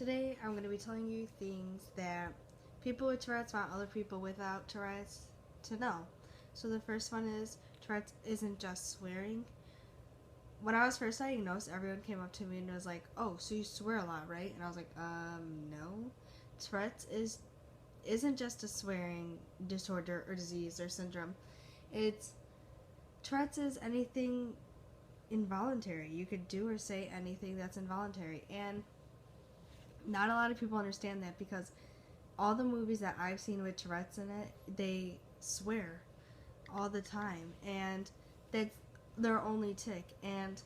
Today I'm going to be telling you things that people with Tourette's want other people without Tourette's to know. So the first one is Tourette's isn't just swearing. When I was first diagnosed, everyone came up to me and was like, "Oh, so you swear a lot, right?" And I was like, no. Tourette's isn't just a swearing disorder or disease or syndrome. It's Tourette's is anything involuntary. You could do or say anything that's involuntary, and not a lot of people understand that because all the movies that I've seen with Tourette's in it, they swear all the time, and that's their only tick. And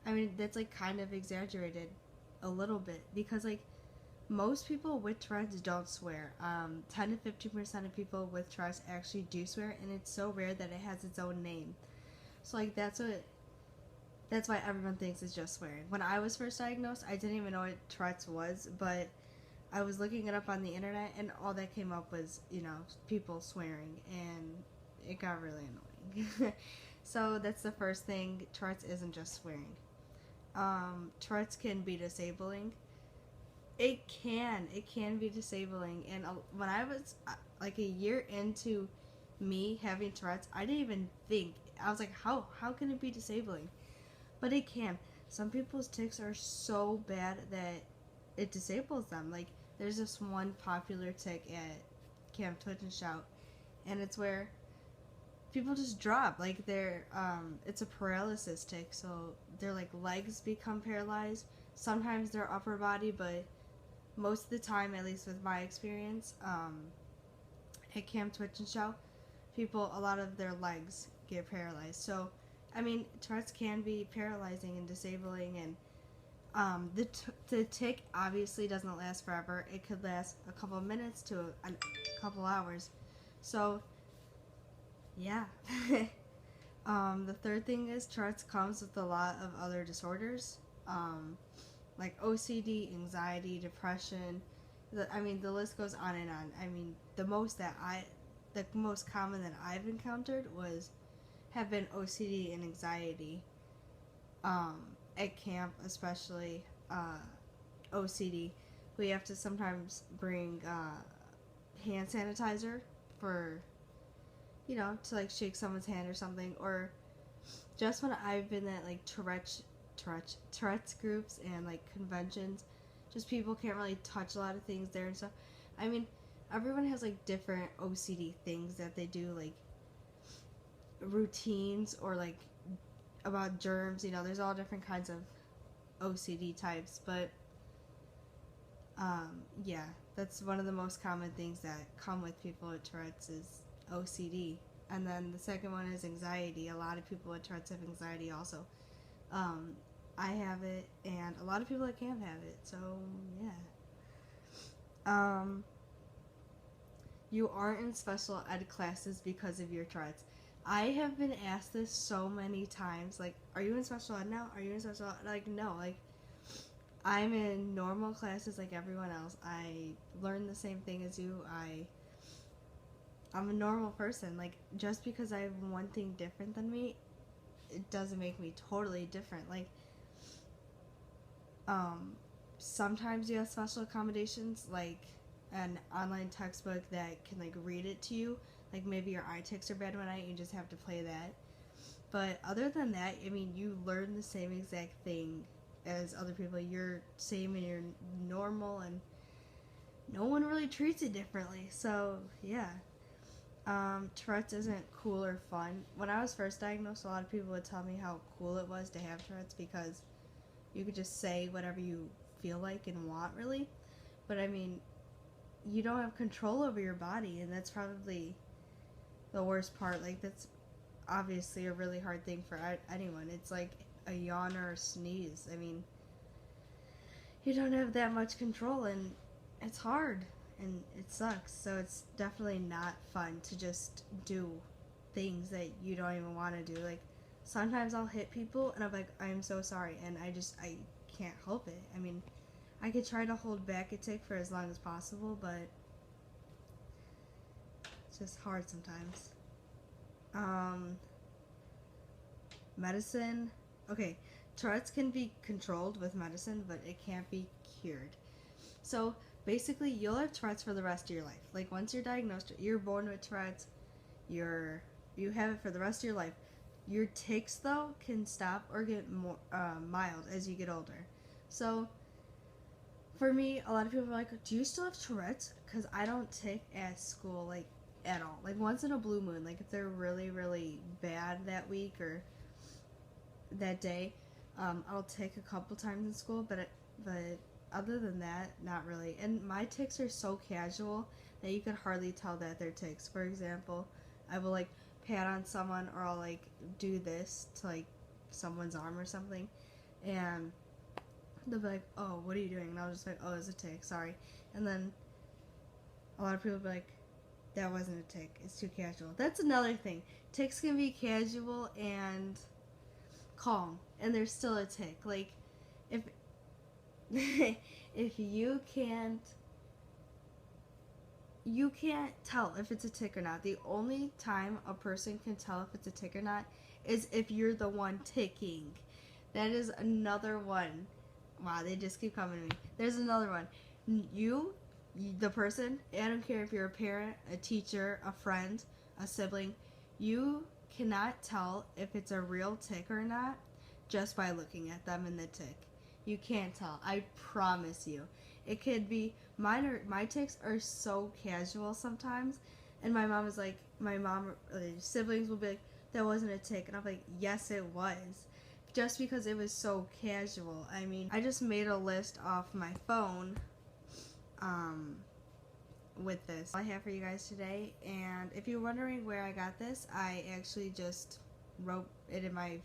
I mean, that's like kind of exaggerated a little bit because like most people with Tourette's don't swear. 10 to 15% of people with Tourette's actually do swear, and it's so rare that it has its own name. So like that's why everyone thinks it's just swearing. When I was first diagnosed, I didn't even know what Tourette's was, but I was looking it up on the internet, and all that came up was, people swearing, and it got really annoying. So that's the first thing. Tourette's isn't just swearing. Tourette's can be disabling. It can be disabling. And when I was like a year into me having Tourette's, I didn't even think. I was like, how can it be disabling? But it can. Some people's tics are so bad that it disables them. Like, there's this one popular tic at Camp Twitch and Shout, and it's where people just drop. Like, it's a paralysis tic, so their, like, legs become paralyzed. Sometimes their upper body, but most of the time, at least with my experience, at Camp Twitch and Shout, a lot of their legs get paralyzed. So, I mean, Tourette's can be paralyzing and disabling, and the tic obviously doesn't last forever. It could last a couple of minutes to a couple hours. So, yeah. The third thing is Tourette's comes with a lot of other disorders, like OCD, anxiety, depression. The list goes on and on. I mean, the most common that I've encountered have been OCD and anxiety. At camp, especially OCD, we have to sometimes bring hand sanitizer for, to like shake someone's hand or something. Or just when I've been at like Tourette's groups and like conventions, just people can't really touch a lot of things there and stuff. I mean, everyone has like different OCD things that they do, like routines or like about germs. There's all different kinds of OCD types, but yeah, that's one of the most common things that come with people with Tourette's is OCD. And then the second one is anxiety. A lot of people with Tourette's have anxiety also. I have it, and a lot of people at camp have it, so yeah. You aren't in special ed classes because of your Tourette's. I have been asked this so many times, like, are you in special ed now? Are you in special ed? Like, no, like, I'm in normal classes like everyone else. I learn the same thing as you. I'm a normal person. Like, just because I have one thing different than me, it doesn't make me totally different. Like, sometimes you have special accommodations, like an online textbook that can, like, read it to you. Like, maybe your eye tics are bad one night, you just have to play that. But other than that, I mean, you learn the same exact thing as other people. You're same and you're normal, and no one really treats it differently. So, yeah. Tourette's isn't cool or fun. When I was first diagnosed, a lot of people would tell me how cool it was to have Tourette's because you could just say whatever you feel like and want, really. But, I mean, you don't have control over your body, and that's probably the worst part. Like, that's obviously a really hard thing for anyone. It's like a yawn or a sneeze. I mean, you don't have that much control, and it's hard, and it sucks. So it's definitely not fun to just do things that you don't even want to do. Like, sometimes I'll hit people, and I'm like, I'm so sorry, and I can't help it. I mean, I could try to hold back a tic for as long as possible, but it's just hard sometimes. Medicine. Okay, Tourette's can be controlled with medicine, but it can't be cured. So basically, you'll have Tourette's for the rest of your life. Like once you're diagnosed, you're born with Tourette's. You have it for the rest of your life. Your tics though can stop or get more mild as you get older. So for me, a lot of people are like, "Do you still have Tourette's?" Because I don't tic at school like at all. Like once in a blue moon, like if they're really really bad that week or that day, I'll tic a couple times in school, but other than that, not really. And my tics are so casual that you could hardly tell that they're tics. For example, I will like pat on someone or I'll like do this to like someone's arm or something, and they'll be like, "Oh, what are you doing?" And I'll just like, "Oh, it's a tic, sorry." And then a lot of people will be like, "That wasn't a tic. It's too casual." That's another thing. Tics can be casual and calm, and there's still a tic. Like if if you can't tell if it's a tic or not. The only time a person can tell if it's a tic or not is if you're the one ticking. That is another one. Wow, they just keep coming to me. There's another one. You, the person, I don't care if you're a parent, a teacher, a friend, a sibling, you cannot tell if it's a real tic or not just by looking at them in the tic. You can't tell. I promise you. It could be my tics are so casual sometimes, and my mom is like, siblings will be like, that wasn't a tic, and I'm like, yes, it was, just because it was so casual. I mean, I just made a list off my phone, with this. All I have for you guys today, and if you're wondering where I got this, I actually just wrote it in my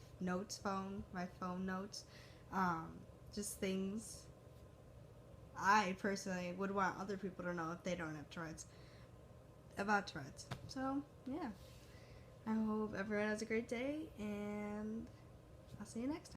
phone notes, just things I personally would want other people to know if they don't have Tourette's, about Tourette's. So, yeah. I hope everyone has a great day, and I'll see you next time.